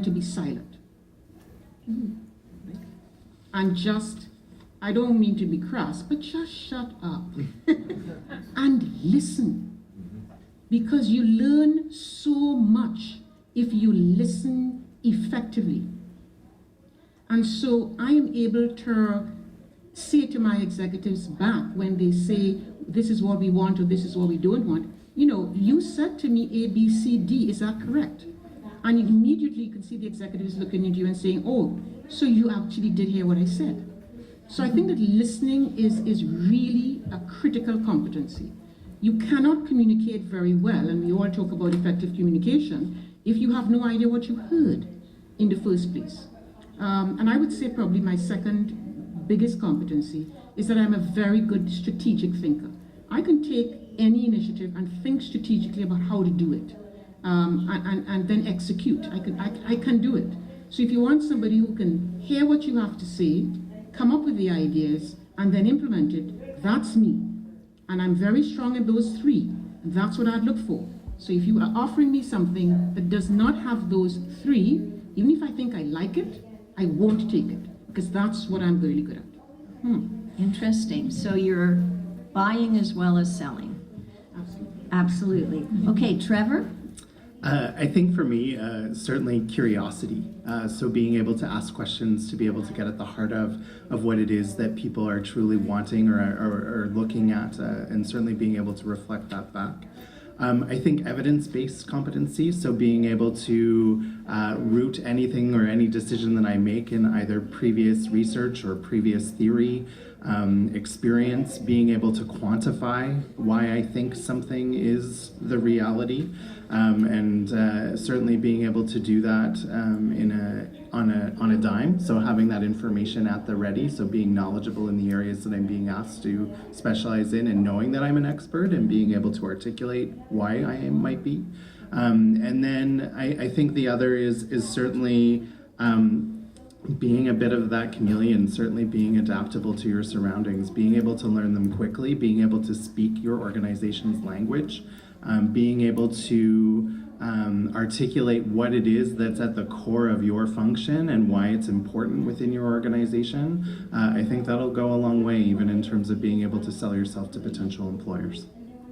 to be silent. And just, I don't mean to be crass, but just shut up and listen. Because you learn so much if you listen effectively. And so I am able to say to my executives back when they say, this is what we want or this is what we don't want, you know, you said to me A, B, C, D, is that correct? And immediately you can see the executives looking at you and saying, oh, so you actually did hear what I said. So I think that listening is really a critical competency. You cannot communicate very well, and we all talk about effective communication, if you have no idea what you heard in the first place. And I would say probably my second biggest competency is that I'm a very good strategic thinker. I can take any initiative and think strategically about how to do it, and then execute. I can do it. So if you want somebody who can hear what you have to say, come up with the ideas, and then implement it, that's me. And I'm very strong in those three. And that's what I'd look for. So if you are offering me something that does not have those three, even if I think I like it, I won't take it, because that's what I'm really good at. Interesting. So you're buying as well as selling. Absolutely. Absolutely. Okay, Trevor? I think for me, certainly curiosity. So being able to ask questions, to be able to get at the heart of what it is that people are truly wanting or looking at, and certainly being able to reflect that back. I think evidence-based competency, so being able to root anything or any decision that I make in either previous research or previous theory, experience, being able to quantify why I think something is the reality, and certainly being able to do that on a dime. So having that information at the ready, so being knowledgeable in the areas that I'm being asked to specialize in, and knowing that I'm an expert and being able to articulate why I might be. And then I think the other is certainly being a bit of that chameleon, certainly being adaptable to your surroundings, being able to learn them quickly, being able to speak your organization's language, being able to articulate what it is that's at the core of your function and why it's important within your organization. I think that'll go a long way, even in terms of being able to sell yourself to potential employers.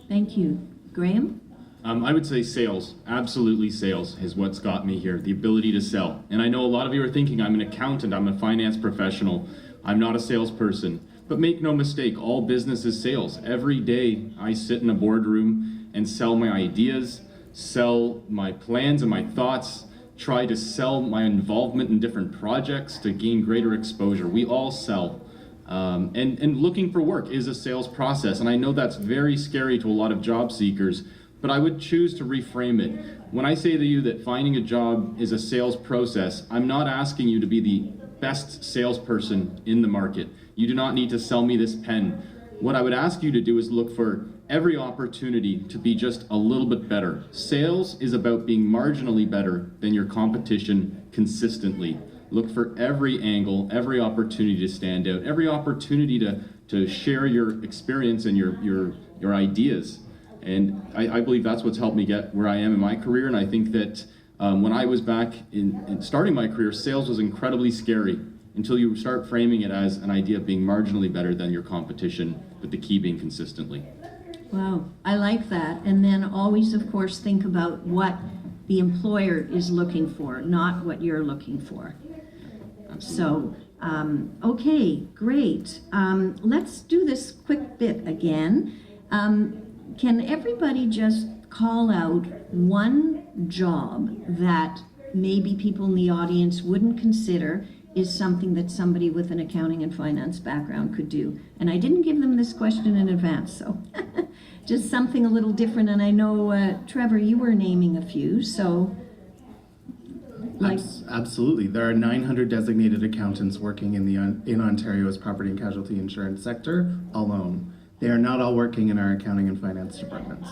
Thank you. Graham? I would say sales, absolutely sales, is what's got me here, the ability to sell. And I know a lot of you are thinking, I'm an accountant, I'm a finance professional, I'm not a salesperson. But make no mistake, all business is sales. Every day I sit in a boardroom and sell my ideas, sell my plans and my thoughts, try to sell my involvement in different projects to gain greater exposure. We all sell. And looking for work is a sales process. And I know that's very scary to a lot of job seekers, but I would choose to reframe it. When I say to you that finding a job is a sales process, I'm not asking you to be the best salesperson in the market. You do not need to sell me this pen. What I would ask you to do is look for every opportunity to be just a little bit better. Sales is about being marginally better than your competition consistently. Look for every angle, every opportunity to stand out, every opportunity to share your experience and your ideas. And I believe that's what's helped me get where I am in my career. And I think that when I was back in starting my career, sales was incredibly scary until you start framing it as an idea of being marginally better than your competition, but the key being consistently. Wow, I like that. And then always, of course, think about what the employer is looking for, not what you're looking for. Absolutely. So, okay, great. Let's do this quick bit again. Can everybody just call out one job that maybe people in the audience wouldn't consider is something that somebody with an accounting and finance background could do? And I didn't give them this question in advance, so just something a little different. And I know, Trevor, you were naming a few, so... Absolutely. There are 900 designated accountants working in Ontario's property and casualty insurance sector alone. They are not all working in our accounting and finance departments.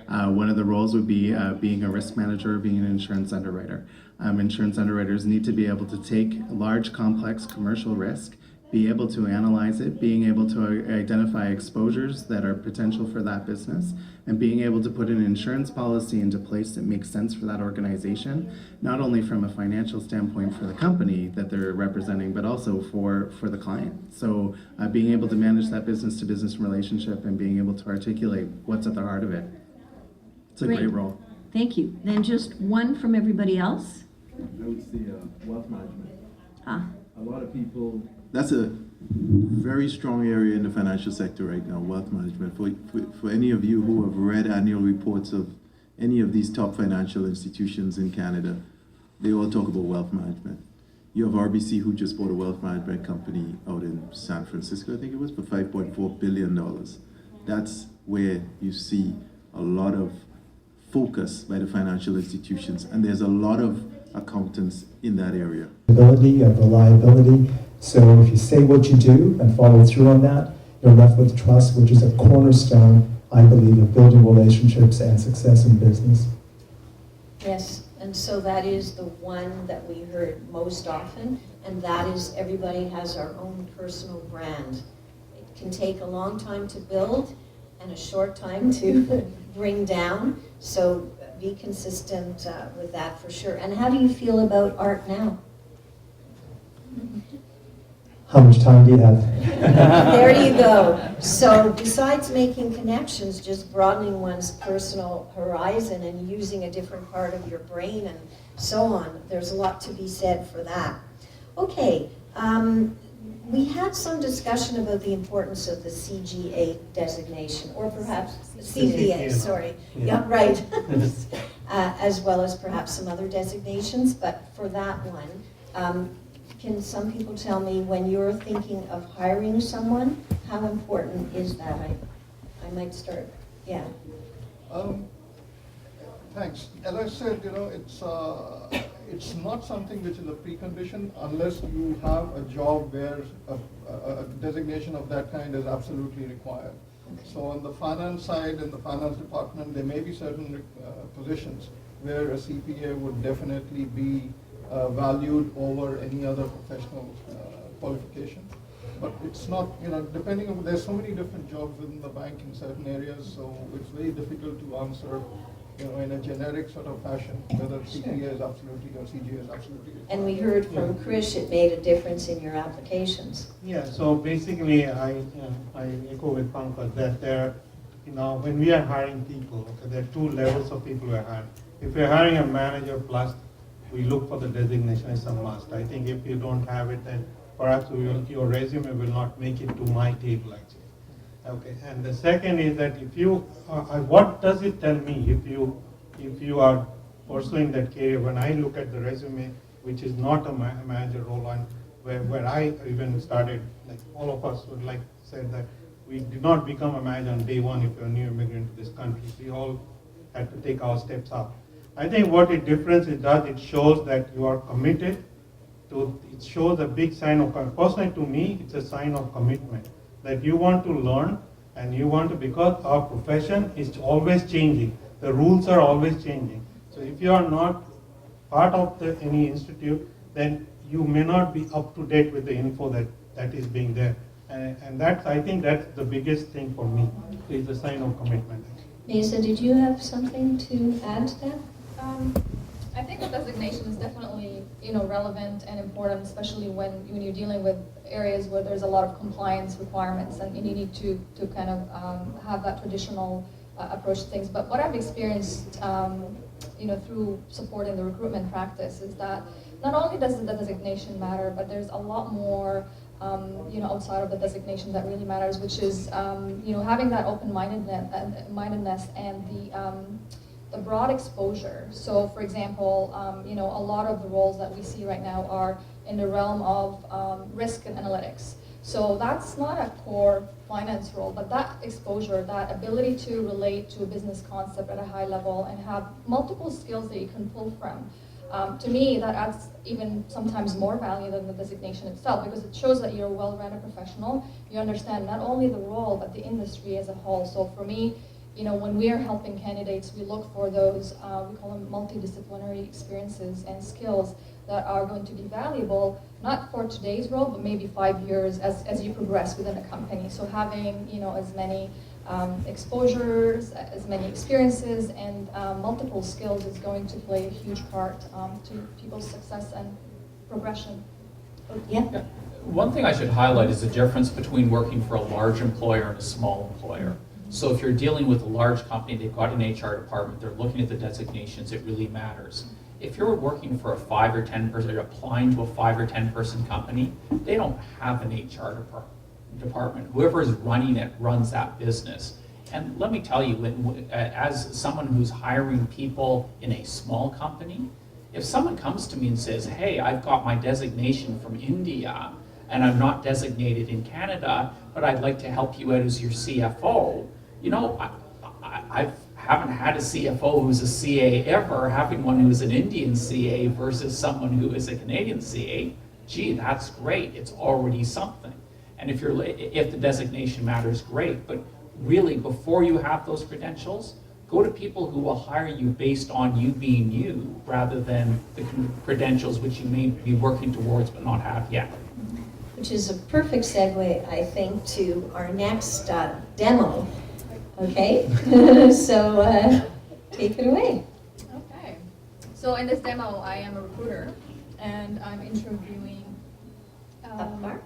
One of the roles would be being a risk manager or being an insurance underwriter. Insurance underwriters need to be able to take large, complex commercial risk, be able to analyze it, being able to identify exposures that are potential for that business, and being able to put an insurance policy into place that makes sense for that organization, not only from a financial standpoint for the company that they're representing, but also for the client. So being able to manage that business-to-business relationship and being able to articulate what's at the heart of it. It's a great role. Thank you. Then just one from everybody else. I would say wealth management. Ah, A lot of people, that's a very strong area in the financial sector right now, wealth management. For any of you who have read annual reports of any of these top financial institutions in Canada, they all talk about wealth management. You have RBC, who just bought a wealth management company out in San Francisco, I think it was, for $5.4 billion. That's where you see a lot of focus by the financial institutions, and there's a lot of accountants in that area. Ability of reliability. So if you say what you do and follow through on that, you're left with trust, which is a cornerstone, I believe, of building relationships and success in business. Yes, and so that is the one that we heard most often, and that is everybody has our own personal brand. It can take a long time to build and a short time to bring down, so be consistent with that for sure. And how do you feel about art now? How much time do you have? There you go. So besides making connections, just broadening one's personal horizon and using a different part of your brain and so on, there's a lot to be said for that. Okay, we had some discussion about the importance of the CGA designation, or perhaps CPA, sorry. Yeah, right. As well as perhaps some other designations, but for that one, can some people tell me, when you're thinking of hiring someone, how important is that? I might start, yeah. Thanks. As I said, it's not something which is a precondition unless you have a job where a designation of that kind is absolutely required. So on the finance side, in the finance department, there may be certain positions where a CPA would definitely be valued over any other professional qualification. But it's not, depending on, there's so many different jobs within the bank in certain areas, so it's very difficult to answer, in a generic sort of fashion, whether CPA is absolutely or CGA is absolutely required. And we heard from Krish, it made a difference in your applications. Yeah, so basically I echo with Pankaj that there, when we are hiring people, okay, there are two levels of people we are hiring. If we're hiring a manager plus, we look for the designation as a must. I think if you don't have it, then perhaps your resume will not make it to my table actually. Okay, and the second is that if you, what does it tell me if you are pursuing that career? When I look at the resume, which is not a manager role, and where I even started, like all of us would like said that we did not become a manager on day one if you're a new immigrant to this country. We all had to take our steps up. I think what the difference it does, it shows that you are committed to, it shows a big sign of, personally to me, it's a sign of commitment, that you want to learn and you want to, because our profession is always changing. The rules are always changing. So if you are not part of any institute, then you may not be up to date with the info that is being there. And that's, I think that's the biggest thing for me, is a sign of commitment. Mesa, did you have something to add to that? I think the designation is definitely, relevant and important, especially when you're dealing with areas where there's a lot of compliance requirements and you need to kind of have that traditional approach to things. But what I've experienced, through supporting the recruitment practice is that not only does the designation matter, but there's a lot more outside of the designation that really matters, which is, having that open-mindedness and the broad exposure. So, for example, a lot of the roles that we see right now are in the realm of risk and analytics. So that's not a core finance role, but that exposure, that ability to relate to a business concept at a high level and have multiple skills that you can pull from, to me, that adds even sometimes more value than the designation itself, because it shows that you're a well-rounded professional. You understand not only the role, but the industry as a whole. So for me, when we are helping candidates, we look for those, we call them multidisciplinary experiences and skills that are going to be valuable, not for today's role, but maybe 5 years as you progress within a company. So having, as many exposures, as many experiences, and multiple skills is going to play a huge part to people's success and progression. Yeah. One thing I should highlight is the difference between working for a large employer and a small employer. So if you're dealing with a large company, they've got an HR department, they're looking at the designations, it really matters. If you're working for a 5 or 10 person, or applying to a 5 or 10 person company, they don't have an HR department. Whoever is running it runs that business. And let me tell you, as someone who's hiring people in a small company, if someone comes to me and says, hey, I've got my designation from India and I'm not designated in Canada, but I'd like to help you out as your CFO, I haven't had a CFO who's a CA ever. Having one who's an Indian CA versus someone who is a Canadian CA, gee, that's great. It's already something. And if the designation matters, great. But really, before you have those credentials, go to people who will hire you based on you being you, rather than the credentials which you may be working towards but not have yet. Which is a perfect segue, I think, to our next demo. Okay? So take it away. Okay. So in this demo, I am a recruiter, and I'm interviewing Upcar,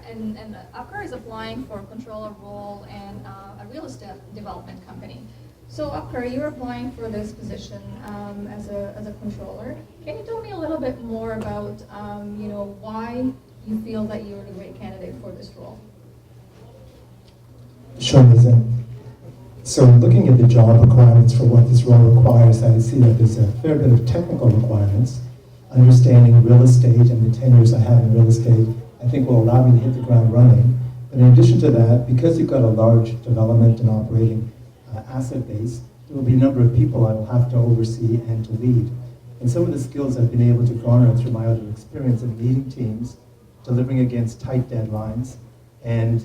and Upcar is applying for a controller role in a real estate development company. So Upcar, you're applying for this position as a controller. Can you tell me a little bit more about why you feel that you're a great candidate for this role? Sure, Lizanne. So looking at the job requirements for what this role requires, I see that there's a fair bit of technical requirements. Understanding real estate and the 10 years I have in real estate, I think will allow me to hit the ground running. But in addition to that, because you've got a large development and operating asset base, there will be a number of people I will have to oversee and to lead. And some of the skills I've been able to garner through my other experience in leading teams, delivering against tight deadlines, and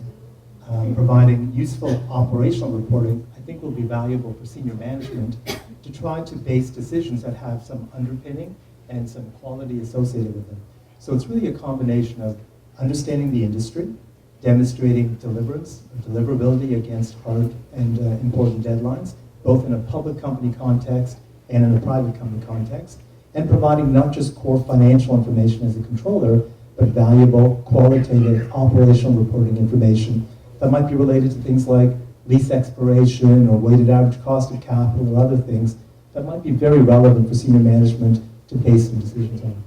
providing useful operational reporting, I think will be valuable for senior management to try to base decisions that have some underpinning and some quality associated with them. So it's really a combination of understanding the industry, demonstrating deliverability against hard and important deadlines, both in a public company context and in a private company context, and providing not just core financial information as a controller, but valuable, qualitative, operational reporting information that might be related to things like lease expiration or weighted average cost of capital or other things that might be very relevant for senior management to base some decisions on.